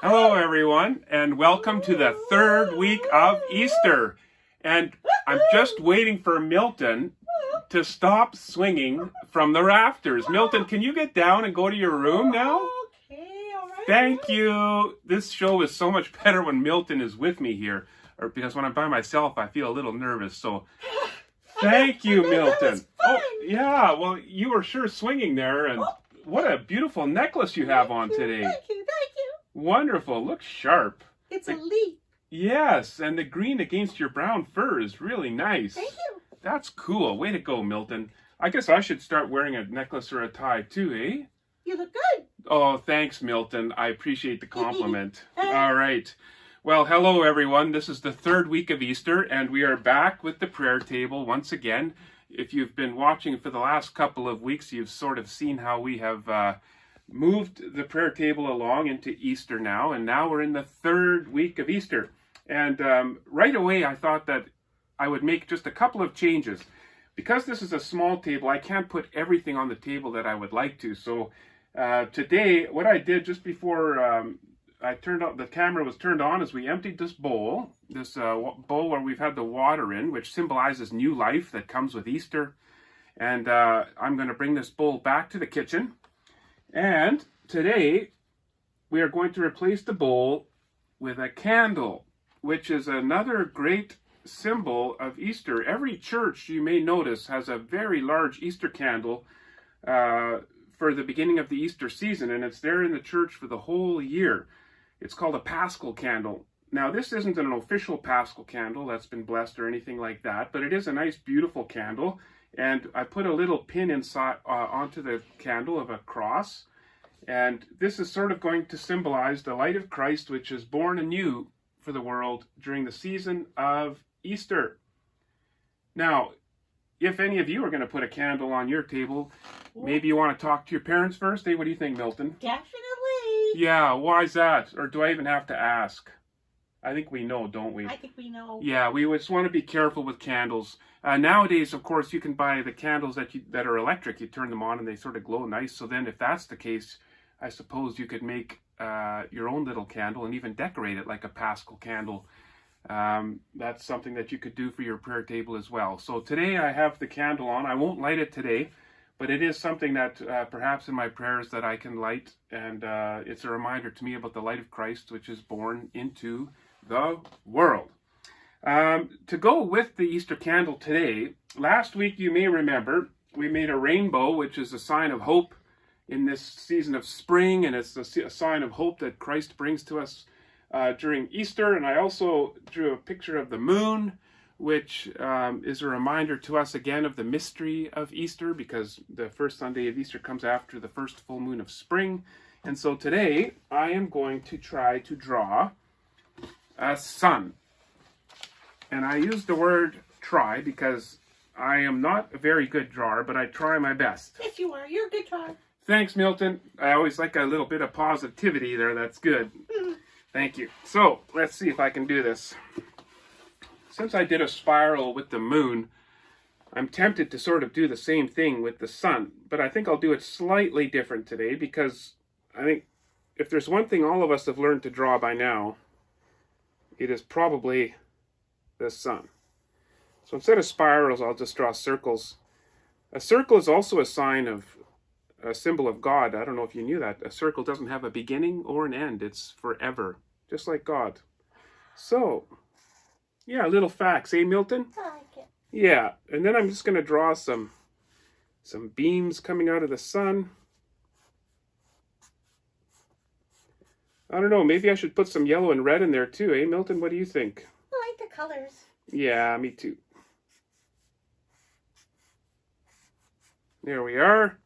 Hello, everyone, and welcome to the third week of Easter. And I'm just waiting for Milton to stop swinging from the rafters. Milton, can you get down and go to your room now? Okay, all right. Thank you. This show is so much better when Milton is with me here, or because when I'm by myself, I feel a little nervous. So, thank you, Milton. That was fun. Oh, yeah. Well, you were sure swinging there, and what a beautiful necklace you have on today. Thank you. Wonderful. Looks sharp. It's a leaf. Yes, and the green against your brown fur is really nice. Thank you. That's cool. Way to go, Milton. I guess I should start wearing a necklace or a tie too, eh? You look good. Oh, thanks, Milton. I appreciate the compliment. All right. Well, hello, everyone. This is the third week of Easter, and we are back with the prayer table once again. If you've been watching for the last couple of weeks, you've sort of seen how we have moved the prayer table along into Easter now, and now we're in the third week of Easter. And right away, I thought that I would make just a couple of changes. Because this is a small table, I can't put everything on the table that I would like to. So today, what I did just before the camera was turned on, is we emptied this bowl where we've had the water in, which symbolizes new life that comes with Easter. And I'm going to bring this bowl back to the kitchen. And today, we are going to replace the bowl with a candle, which is another great symbol of Easter. Every church, you may notice, has a very large Easter candle for the beginning of the Easter season, and it's there in the church for the whole year. It's called a Paschal candle. Now, this isn't an official Paschal candle that's been blessed or anything like that, but it is a nice, beautiful candle. And I put a little pin inside onto the candle of a cross. And this is sort of going to symbolize the light of Christ, which is born anew for the world during the season of Easter. Now, if any of you are going to put a candle on your table, maybe you want to talk to your parents first. Hey, what do you think, Milton? Definitely. Yeah, why is that? Or do I even have to ask? I think we know, don't we? I think we know. Yeah, we just want to be careful with candles. Nowadays, of course, you can buy the candles that are electric. You turn them on and they sort of glow nice. So then if that's the case, I suppose you could make your own little candle and even decorate it like a Paschal candle. That's something that you could do for your prayer table as well. So today I have the candle on. I won't light it today, but it is something that perhaps in my prayers that I can light. And it's a reminder to me about the light of Christ, which is born into the world. To go with the Easter candle today, last week you may remember we made a rainbow, which is a sign of hope in this season of spring, and it's a sign of hope that Christ brings to us during Easter. And I also drew a picture of the moon, which is a reminder to us again of the mystery of Easter, because the first Sunday of Easter comes after the first full moon of spring. And so today I am going to try to draw a sun. And I use the word try because I am not a very good drawer, but I try my best. Yes, you are. You're a good drawer. Thanks, Milton. I always like a little bit of positivity there. That's good. Thank you. So, let's see if I can do this. Since I did a spiral with the moon, I'm tempted to sort of do the same thing with the sun. But I think I'll do it slightly different today, because I think if there's one thing all of us have learned to draw by now, it is probably the sun. So instead of spirals, I'll just draw circles. A circle is also a symbol of God. I don't know if you knew that. A circle doesn't have a beginning or an end. It's forever, just like God. So, yeah, little facts, eh, Milton? I like it. Yeah, and then I'm just going to draw some beams coming out of the sun. I don't know, maybe I should put some yellow and red in there too, eh, Milton? What do you think? I like the colors. Yeah, me too. There we are.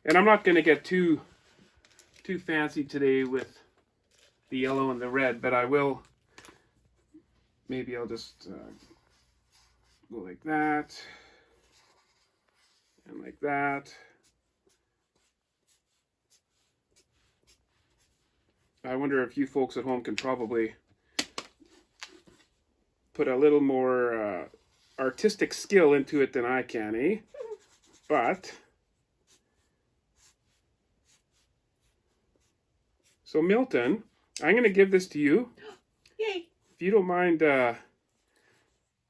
And I'm not going to get too fancy today with the yellow and the red, but I will. Maybe I'll just go like that and like that. I wonder if you folks at home can probably put a little more artistic skill into it than I can, eh? But so Milton, I'm going to give this to you. Yay. If you don't mind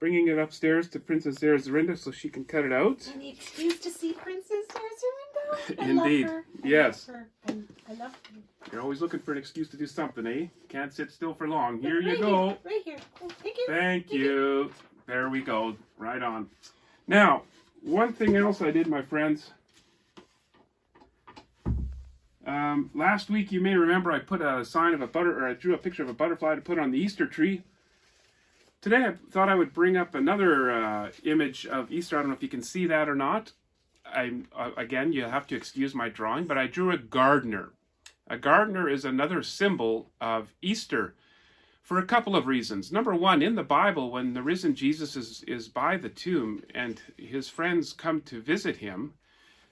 bringing it upstairs to Princess Zarazarinda so she can cut it out. Any excuse to see Princess Zarazarinda? Indeed. I love her. Yes. I love her. You're always looking for an excuse to do something, eh? Can't sit still for long. Here you Right go. Here, right here. Oh, thank you. Thank you. There we go. Right on. Now, one thing else I did, my friends. Last week, you may remember I put a sign of I drew a picture of a butterfly to put on the Easter tree. Today, I thought I would bring up another image of Easter. I don't know if you can see that or not. Again, you have to excuse my drawing, but I drew a gardener. A gardener is another symbol of Easter for a couple of reasons. Number one, in the Bible, when the risen Jesus is by the tomb and his friends come to visit him,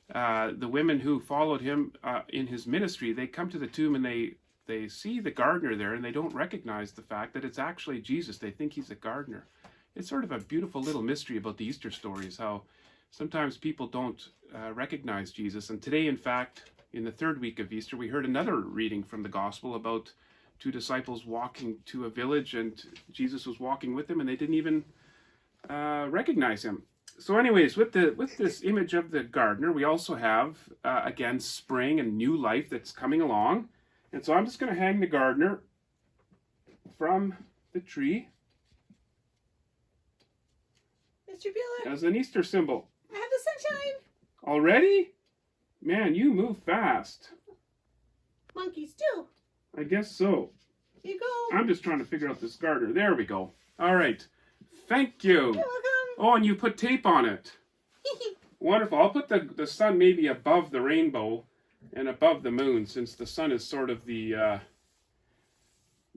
the women who followed him in his ministry, they come to the tomb and they see the gardener there and they don't recognize the fact that it's actually Jesus. They think he's a gardener. It's sort of a beautiful little mystery about the Easter stories, how sometimes people don't recognize Jesus. And today, in fact, in the third week of Easter, we heard another reading from the gospel about two disciples walking to a village and Jesus was walking with them and they didn't even recognize him. So anyways, with this image of the gardener, we also have, again, spring and new life that's coming along. And so I'm just going to hang the gardener from the tree Mr. Buhler, as an Easter symbol. I have the sunshine. Already? Man, you move fast. Monkeys too. I guess so. Here you go. I'm just trying to figure out this gardener. There we go. All right. Thank you. You're welcome. Oh, and you put tape on it. Wonderful. I'll put the sun maybe above the rainbow and above the moon, since the sun is sort of the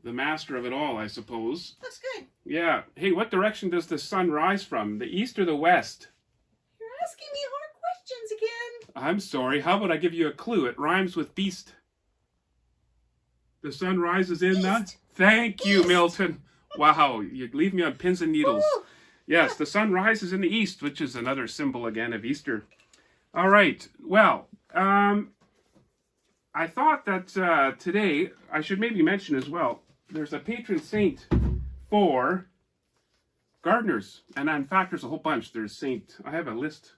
master of it all, I suppose. Looks good. Yeah. Hey, what direction does the sun rise from? The east or the west? You're asking me hard questions again. I'm sorry. How about I give you a clue? It rhymes with beast. The sun rises in the... East. Thank you, East. Milton. Wow, you leave me on pins and needles. Ooh. Yes, the sun rises in the east, which is another symbol again of Easter. All right. Well, I thought that today I should maybe mention as well, there's a patron saint for gardeners. And in fact, there's a whole bunch. There's I have a list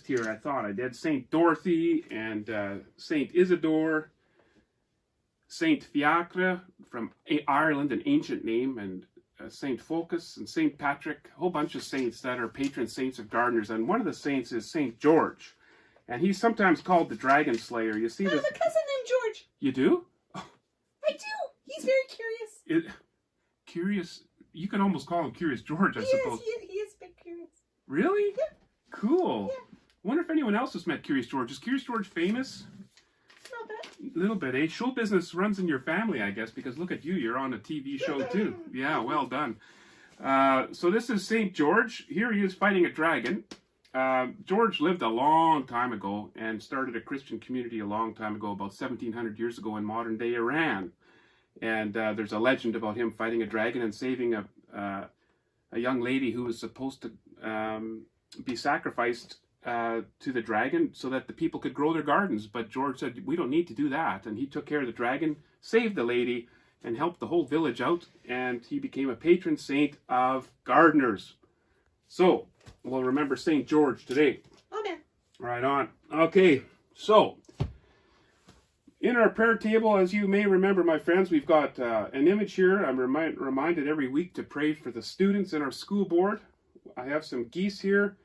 here. I thought I did Saint Dorothy and Saint Isidore, Saint Fiacre from Ireland, an ancient name, and Saint Focus and Saint Patrick, a whole bunch of saints that are patron saints of gardeners. And one of the saints is Saint George. And he's sometimes called the Dragon Slayer. You see I this? have a cousin named George. You do? I do. He's very curious. Curious? You can almost call him Curious George, I suppose. He is a bit curious. Really? Yeah. Cool. Yeah. Wonder if anyone else has met Curious George. Is Curious George famous? Not bad. A little bit, eh? Show business runs in your family, I guess, because look at you. You're on a TV show, too. Yeah, well done. So this is St. George. Here he is fighting a dragon. George lived a long time ago and started a Christian community a long time ago, about 1700 years ago in modern-day Iran. And there's a legend about him fighting a dragon and saving a young lady who was supposed to be sacrificed to the dragon so that the people could grow their gardens. But George said, we don't need to do that. And he took care of the dragon, saved the lady, and helped the whole village out. And he became a patron saint of gardeners. So, we'll remember St. George today. Amen. Right on. Okay, so in our prayer table, as you may remember, my friends, we've got an image here. I'm reminded every week to pray for the students in our school board. I have some geese here.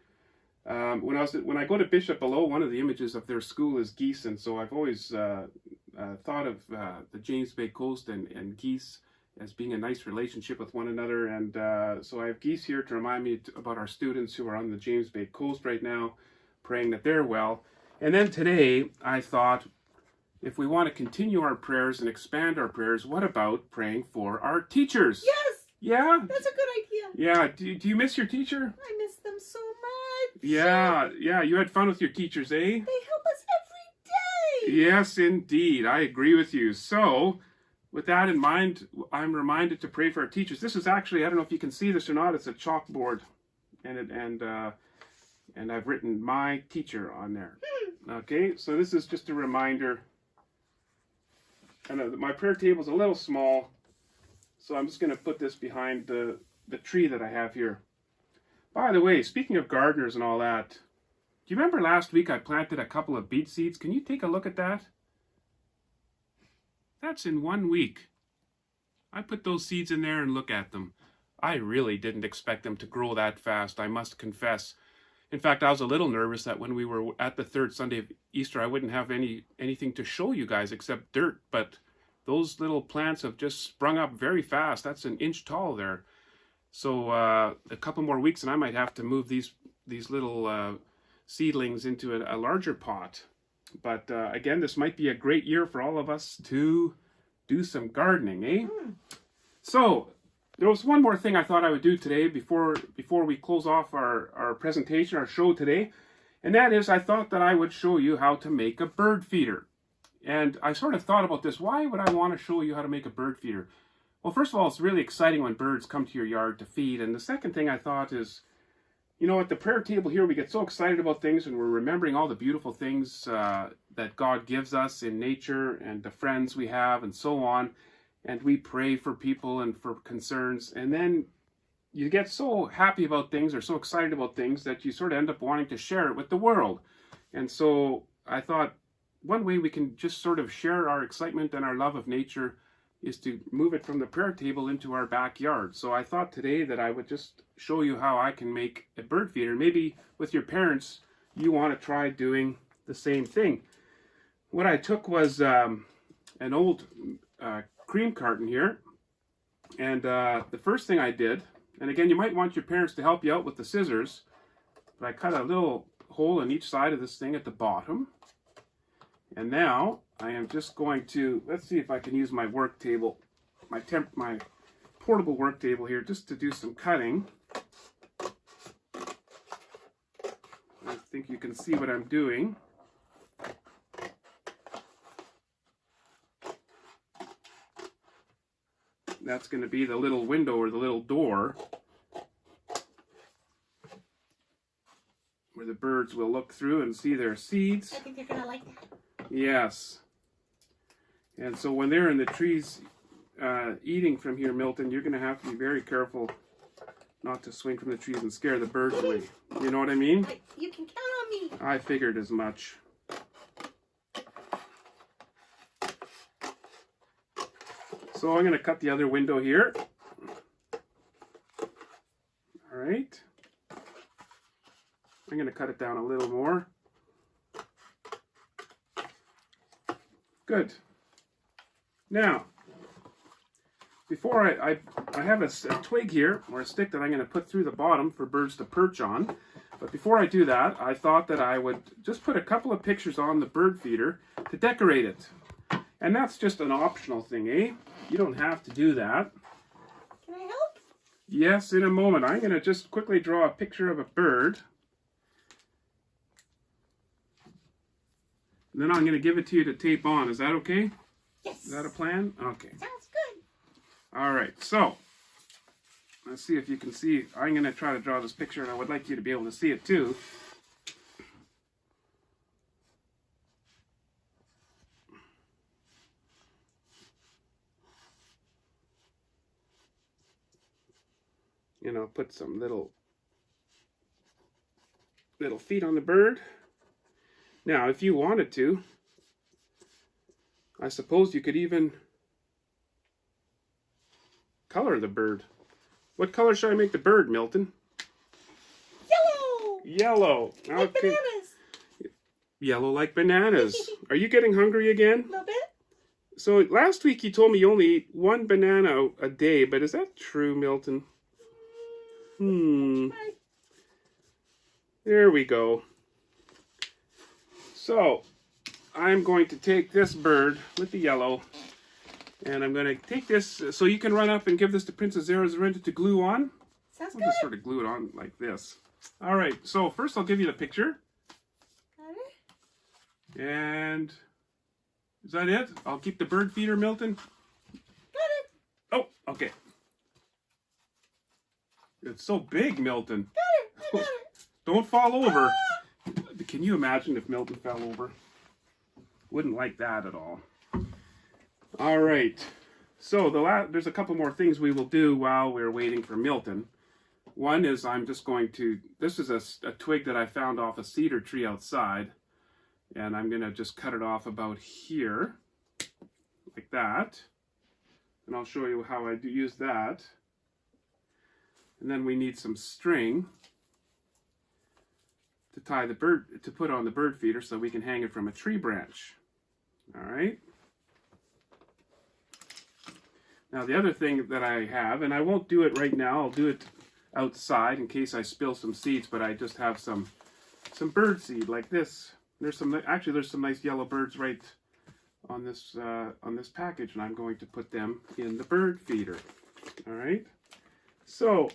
When I go to Bishop Below, one of the images of their school is geese, and so I've always thought of the James Bay Coast and geese as being a nice relationship with one another. And so I have geese here to remind me about our students who are on the James Bay Coast right now, praying that they're well. And then today, I thought, if we want to continue our prayers and expand our prayers, what about praying for our teachers? Yes. Yeah? That's a good idea. Yeah. Do you miss your teacher? I miss them so much. Yeah. You had fun with your teachers, eh? They help us every day. Yes, indeed. I agree with you. So, with that in mind, I'm reminded to pray for our teachers. This is actually, I don't know if you can see this or not, it's a chalkboard. And I've written my teacher on there. Okay, so this is just a reminder And my prayer table is a little small, so I'm just going to put this behind the tree that I have here. By the way, speaking of gardeners and all that, do you remember last week I planted a couple of beet seeds? Can you take a look at that? That's in 1 week. I put those seeds in there and look at them. I really didn't expect them to grow that fast, I must confess. In fact, I was a little nervous that when we were at the third Sunday of Easter, I wouldn't have anything to show you guys except dirt. But those little plants have just sprung up very fast. That's an inch tall there. So a couple more weeks and I might have to move these little seedlings into a larger pot. But again, this might be a great year for all of us to do some gardening, eh? So there was one more thing I thought I would do today before we close off our presentation, our show today. And that is I thought that I would show you how to make a bird feeder. And I sort of thought about this. Why would I want to show you how to make a bird feeder? Well, first of all, it's really exciting when birds come to your yard to feed. And the second thing I thought is, you know, at the prayer table here, we get so excited about things and we're remembering all the beautiful things that God gives us in nature and the friends we have and so on. And we pray for people and for concerns. And then you get so happy about things or so excited about things that you sort of end up wanting to share it with the world. And so I thought one way we can just sort of share our excitement and our love of nature is to move it from the prayer table into our backyard. So I thought today that I would just show you how I can make a bird feeder. Maybe with your parents, you want to try doing the same thing. What I took was an old cream carton here. And the first thing I did, and again, you might want your parents to help you out with the scissors, but I cut a little hole in each side of this thing at the bottom. And now I am just going to, let's see if I can use my work table, my portable work table here, just to do some cutting. I think you can see what I'm doing. That's going to be the little window or the little door where the birds will look through and see their seeds. I think they're going to like that. Yes. And so when they're in the trees eating from here, Milton, you're going to have to be very careful not to swing from the trees and scare the birds away. You know what I mean? You can count on me. I figured as much. So I'm going to cut the other window here. All right. I'm going to cut it down a little more. Good. Now, before I have a twig here, or a stick that I'm going to put through the bottom for birds to perch on. But before I do that, I thought that I would just put a couple of pictures on the bird feeder to decorate it. And that's just an optional thing, eh? You don't have to do that. Can I help? Yes, in a moment. I'm going to just quickly draw a picture of a bird. And then I'm going to give it to you to tape on. Is that okay? Yes. Is that a plan? Okay. Sounds good. All right. So, let's see if you can see. I'm going to try to draw this picture, and I would like you to be able to see it too. You know, put some little feet on the bird. Now, if you wanted to, I suppose you could even color the bird. What color should I make the bird, Milton? Yellow. Yellow. Like bananas. Yellow like bananas. Are you getting hungry again? A little bit. So last week you told me you only eat one banana a day, but is that true, Milton? There we go. So, I'm going to take this bird with the yellow, and I'm going to take this, so you can run up and give this to Princess Zarazarinda to glue on. Sounds We'll good. just sort of glue it on like this. All right, so first I'll give you the picture. Got it. And is that it? I'll keep the bird feeder, Milton. Got it. Oh, okay. It's so big, Milton. Got it. I got it. Don't fall over. Can you imagine if Milton fell over? Wouldn't like that at all. All right. So there's a couple more things we will do while we're waiting for Milton. One is I'm just going to, this is a twig that I found off a cedar tree outside, and I'm going to just cut it off about here, like that. And I'll show you how I do use that. And then we need some string to tie the bird, to put on the bird feeder so we can hang it from a tree branch. All right. Now the other thing that I have, and I won't do it right now, I'll do it outside in case I spill some seeds, but I just have some bird seed like this. There's some nice yellow birds right on this package, and I'm going to put them in the bird feeder. All right. So,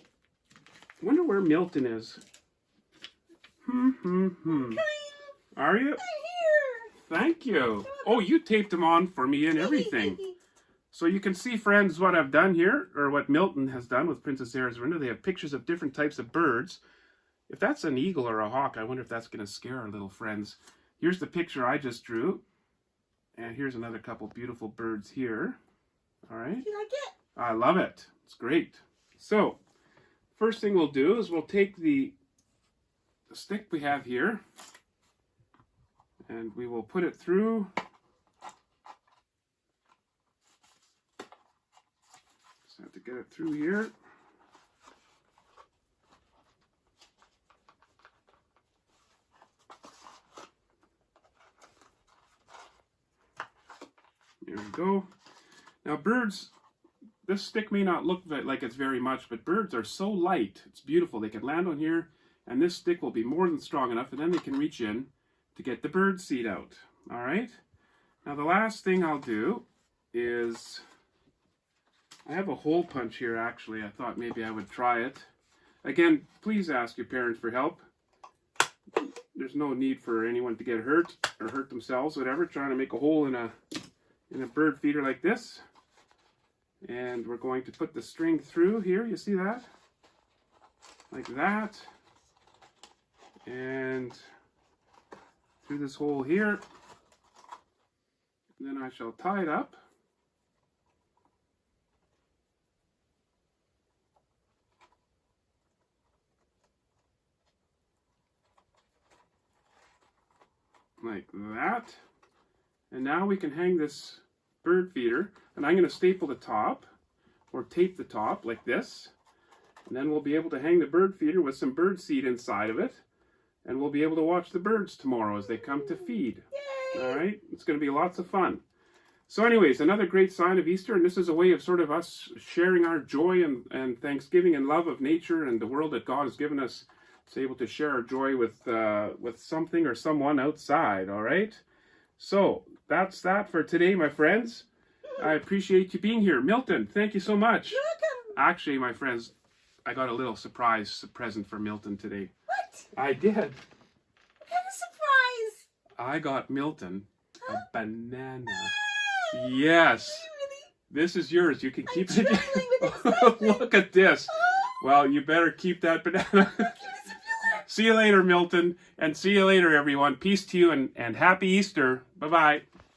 I wonder where Milton is. Are you? I'm here. Thank you. Oh, you taped them on for me and everything. So you can see, friends, what I've done here, or what Milton has done with Princess Sarah's window. They have pictures of different types of birds. If that's an eagle or a hawk, I wonder if that's going to scare our little friends. Here's the picture I just drew. And here's another couple beautiful birds here. All right. You like it? I love it. It's great. So, first thing we'll do is we'll take the stick we have here, and we will put it through. Just have to get it through here. There we go. Now birds, this stick may not look like it's very much, but birds are so light. It's beautiful. They can land on here, and this stick will be more than strong enough, and then they can reach in to get the bird seed out. All right? Now the last thing I'll do is, I have a hole punch here actually. I thought maybe I would try it. Again, please ask your parents for help. There's no need for anyone to get hurt or hurt themselves, whatever. Trying to make a hole in a bird feeder like this. And we're going to put the string through here. You see that? Like that. And through this hole here. And then I shall tie it up. Like that. And now we can hang this bird feeder, and I'm going to staple the top or tape the top like this, and then we'll be able to hang the bird feeder with some bird seed inside of it, and we'll be able to watch the birds tomorrow as they come to feed. Yay! All right, it's going to be lots of fun. So anyways, another great sign of Easter, and this is a way of sort of us sharing our joy and thanksgiving and love of nature and the world that God has given us, to able to share our joy with something or someone outside. All right, so that's that for today, my friends. I appreciate you being here. Milton, thank you so much. You're welcome. Actually, my friends, I got a little surprise present for Milton today. What? I did. What kind of surprise? I got Milton a Huh? banana. Ah! Yes. Really? This is yours. You can keep I'm it. trembling with excitement. Look at this. Oh, Well, you better keep that banana. give us a feeler. See you later, Milton. And see you later, everyone. Peace to you and happy Easter. Bye-bye.